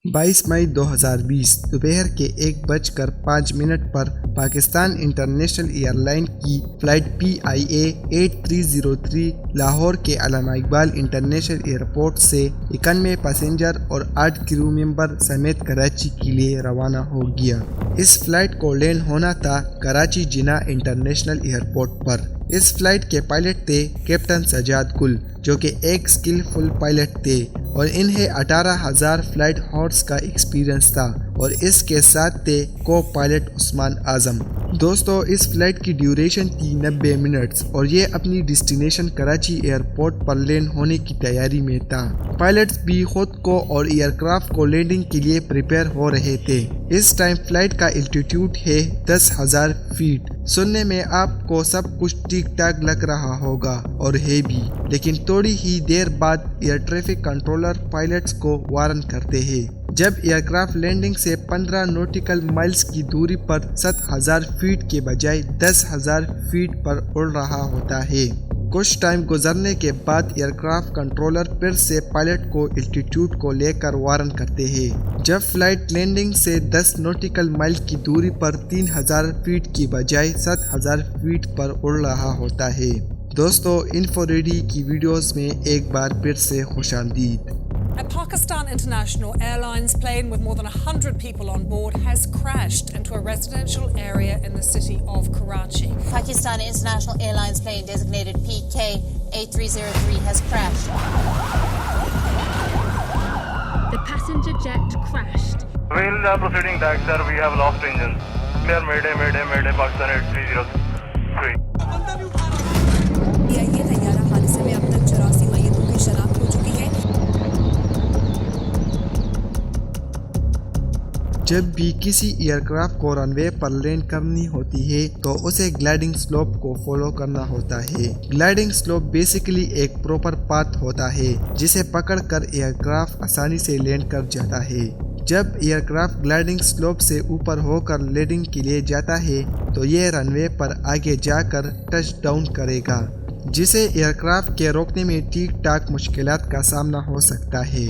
22 मई 2020 दोपहर के 1:05 पर पाकिस्तान इंटरनेशनल एयरलाइन की फ्लाइट PIA 8303 लाहौर के अल्लामा इकबाल इंटरनेशनल एयरपोर्ट से 91 पैसेंजर और 8 क्रू मेंबर समेत कराची के लिए रवाना हो गया। इस फ्लाइट को लैंड होना था कराची जिन्ना इंटरनेशनल एयरपोर्ट पर। इस फ्लाइट के पायलट थे कैप्टन सजाद गुल, जो कि एक स्किलफुल पायलट थे और इन्हें 18,000 फ्लाइट हॉर्स का एक्सपीरियंस था और इसके साथ थे को पायलट उस्मान आजम। दोस्तों, इस फ्लाइट की ड्यूरेशन थी 90 मिनट्स और ये अपनी डेस्टिनेशन कराची एयरपोर्ट पर लैंड होने की तैयारी में था। पायलट्स भी खुद को और एयरक्राफ्ट को लैंडिंग के लिए प्रिपेयर हो रहे थे। इस टाइम फ्लाइट का एल्टीट्यूड है 10,000 फीट। सुनने में आपको सब कुछ ठीक ठाक लग रहा होगा और है भी, लेकिन थोड़ी ही देर बाद एयर ट्रैफिक कंट्रोलर पायलट्स को वार्न करते हैं। जब एयरक्राफ्ट लैंडिंग से 15 नॉटिकल माइल्स की दूरी पर 7,000 फीट के बजाय 10,000 फीट पर उड़ रहा होता है। कुछ टाइम गुजरने के बाद एयरक्राफ्ट कंट्रोलर फिर से पायलट को एल्टीट्यूड को लेकर वार्न करते हैं। जब फ्लाइट लैंडिंग से 10 नॉटिकल माइल की दूरी पर 3,000 फीट की बजाय 7,000 फीट पर उड़ रहा होता है। दोस्तों, इन्फोरेडी की वीडियोस में एक बार फिर से खुशामदीद। A Pakistan International Airlines plane with more than 100 people on board has crashed into a residential area in the city of Karachi. Pakistan International Airlines plane designated PK 8303 has crashed. The passenger jet crashed. We'll proceeding back, sir. We have lost engines. Clear, mayday, mayday, mayday, Pakistan 8303. ये तैयारा हादसे में अब तक 84 मयतों की शनाख्त हो चुकी है। जब भी किसी एयरक्राफ्ट को रनवे पर लैंड करनी होती है तो उसे ग्लाइडिंग स्लोप को फॉलो करना होता है। ग्लाइडिंग स्लोप बेसिकली एक प्रॉपर पाथ होता है जिसे पकड़कर एयरक्राफ्ट आसानी से लैंड कर जाता है। जब एयरक्राफ्ट ग्लाइडिंग स्लोप से ऊपर होकर लैंडिंग के लिए जाता है तो ये रनवे पर आगे जाकर टच डाउन करेगा, जिसे एयरक्राफ्ट के रोकने में ठीक ठाक मुश्किलात का सामना हो सकता है।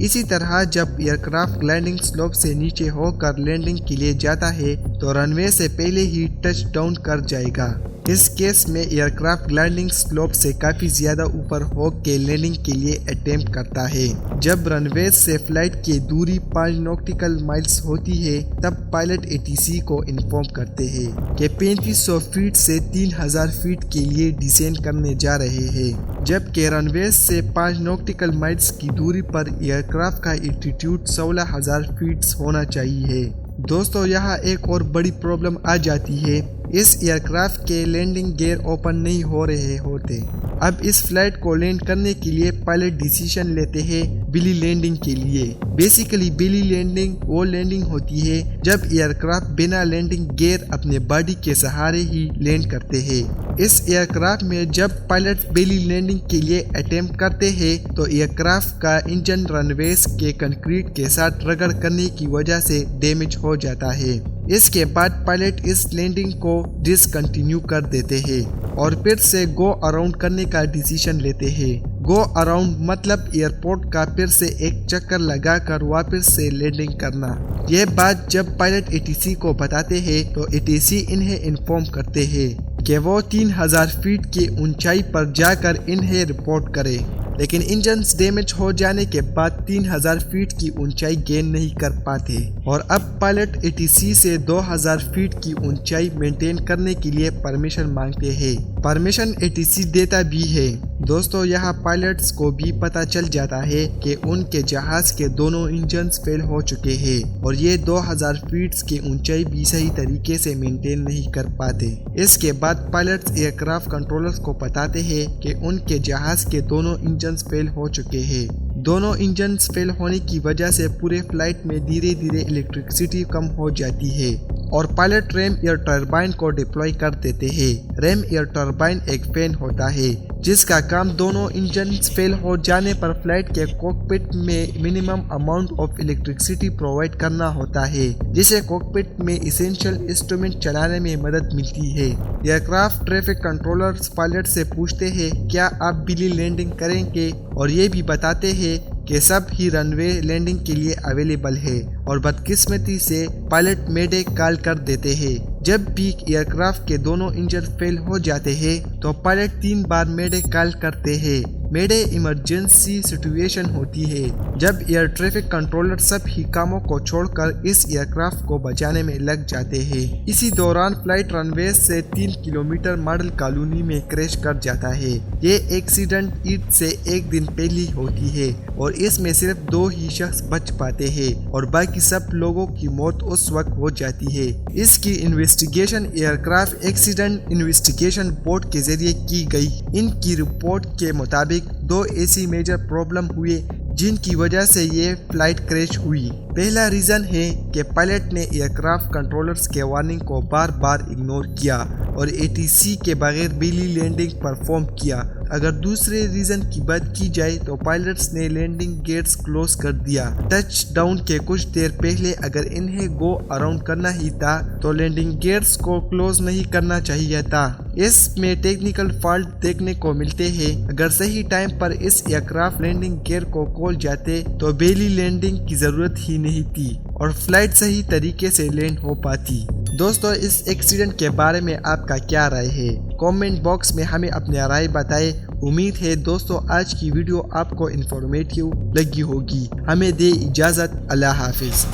इसी तरह जब एयरक्राफ्ट लैंडिंग स्लोप से नीचे होकर लैंडिंग के लिए जाता है तो रनवे से पहले ही टच डाउन कर जाएगा। इस केस में एयरक्राफ्ट लैंडिंग स्लोप से काफ़ी ज़्यादा ऊपर होकर लैंडिंग के लिए अटेम्प्ट करता है। जब रनवे से फ्लाइट की दूरी 5 नॉटिकल माइल्स होती है तब पायलट ATC को इन्फॉर्म करते हैं कि 3500 फीट से 3,000 फीट के लिए डिसेंड करने जा रहे हैं, जबकि रनवे से 5 नॉटिकल माइल्स की दूरी पर एयरक्राफ्ट का एल्टीट्यूड 16,000 फीट होना चाहिए। दोस्तों, यहाँ एक और बड़ी प्रॉब्लम आ जाती है। इस एयरक्राफ्ट के लैंडिंग गियर ओपन नहीं हो रहे होते। अब इस फ्लाइट को लैंड करने के लिए पायलट डिसीजन लेते हैं बिली लैंडिंग के लिए। बेसिकली बिली लैंडिंग वो लैंडिंग होती है जब एयरक्राफ्ट बिना लैंडिंग गियर अपने बॉडी के सहारे ही लैंड करते हैं। इस एयरक्राफ्ट में जब पायलट बिली लैंडिंग के लिए अटेम्प्ट करते हैं तो एयरक्राफ्ट का इंजन रनवेज के कंक्रीट के साथ रगड़ करने की वजह से डैमेज हो जाता है। इसके बाद पायलट इस लैंडिंग को डिसकंटिन्यू कर देते हैं और फिर से गो अराउंड करने का डिसीजन लेते हैं। गो अराउंड मतलब एयरपोर्ट का फिर से एक चक्कर लगाकर वापस से लैंडिंग करना। ये बात जब पायलट ATC को बताते हैं तो ATC इन्हें इन्फॉर्म करते हैं कि वो 3,000 फीट की ऊंचाई पर जाकर इन्हें रिपोर्ट करे, लेकिन इंजन डैमेज हो जाने के बाद 3,000 फीट की ऊंचाई गेन नहीं कर पाते और अब पायलट ATC से 2,000 फीट की ऊंचाई मेंटेन करने के लिए परमिशन मांगते हैं। परमिशन ATC देता भी है। दोस्तों, यहाँ पायलट्स को भी पता चल जाता है कि उनके जहाज के दोनों इंजन फेल हो चुके हैं और ये 2,000 फीट की ऊंचाई भी सही तरीके से मेंटेन नहीं कर पाते। इसके बाद पायलट्स एयरक्राफ्ट कंट्रोलर्स को बताते हैं कि उनके जहाज के दोनों इंजन फेल हो चुके हैं। दोनों इंजन फेल होने की वजह से पूरे फ्लाइट में धीरे धीरे इलेक्ट्रिसिटी कम हो जाती है और पायलट रैम एयर टर्बाइन को डिप्लॉय कर देते हैं। रैम एयर टर्बाइन एक फैन होता है जिसका काम दोनों इंजन फेल हो जाने पर फ्लाइट के कॉकपिट में minimum amount of electricity provide करना होता है, जिसे कॉकपिट में इसेंशियल इंस्ट्रूमेंट चलाने में मदद मिलती है। एयरक्राफ्ट ट्रैफिक कंट्रोलर्स पायलट से पूछते हैं क्या आप बिली लैंडिंग करेंगे और ये भी बताते हैं کہ سب ہی رن وے لینڈنگ کے لیے اویلیبل ہے اور بدقسمتی سے پائلٹ میڈے کال کر دیتے ہیں۔ جب بھی ایئر کرافٹ کے دونوں انجن فیل ہو جاتے ہیں تو پائلٹ 3 بار میڈے کال کرتے ہیں۔ میڈے ایمرجنسی سچویشن ہوتی ہے جب ایئر ٹریفک کنٹرولر سب ہی کاموں کو چھوڑ کر اس ایئر کرافٹ کو بچانے میں لگ جاتے ہیں۔ اسی دوران فلائٹ رن وے سے 3 کلومیٹر ماڈل کالونی میں کریش کر جاتا ہے۔ یہ ایکسیڈنٹ عید سے ایک دن پہلے ہوتی ہے اور اس میں صرف 2 ہی شخص بچ پاتے ہیں اور باقی سب لوگوں کی موت اس وقت ہو جاتی ہے۔ اس کی investigation aircraft accident investigation board کے ذریعے کی گئی۔ ان کی رپورٹ کے مطابق 2 ایسی میجر پرابلم ہوئے جن کی وجہ سے یہ فلائٹ کریش ہوئی۔ پہلا ریزن ہے کہ پائلٹ نے ایئر کرافٹ کنٹرولرز کے وارننگ کو بار بار اگنور کیا اور ATC کے بغیر بیلی لینڈنگ پرفارم کیا۔ اگر دوسرے ریزن کی بات کی جائے تو پائلٹس نے لینڈنگ گیٹس کلوز کر دیا۔ ٹچ ڈاؤن کے کچھ دیر پہلے اگر انہیں گو اراؤنڈ کرنا ہی تھا تو لینڈنگ گیٹس کو کلوز نہیں کرنا چاہیے تھا۔ اس میں ٹیکنیکل فالٹ دیکھنے کو ملتے ہیں۔ اگر صحیح ٹائم پر اس ایئر کرافٹ لینڈنگ گیئر کو کھول جاتے تو بیلی لینڈنگ کی ضرورت ہی نہیں تھی اور فلائٹ صحیح طریقے سے لینڈ ہو پاتی۔ دوستو، اس ایکسیڈنٹ کے بارے میں آپ کا کیا رائے ہے؟ کامنٹ باکس میں ہمیں اپنی رائے بتائیں۔ امید ہے دوستو آج کی ویڈیو آپ کو انفارمیٹیو لگی ہوگی۔ ہمیں دے اجازت، اللہ حافظ۔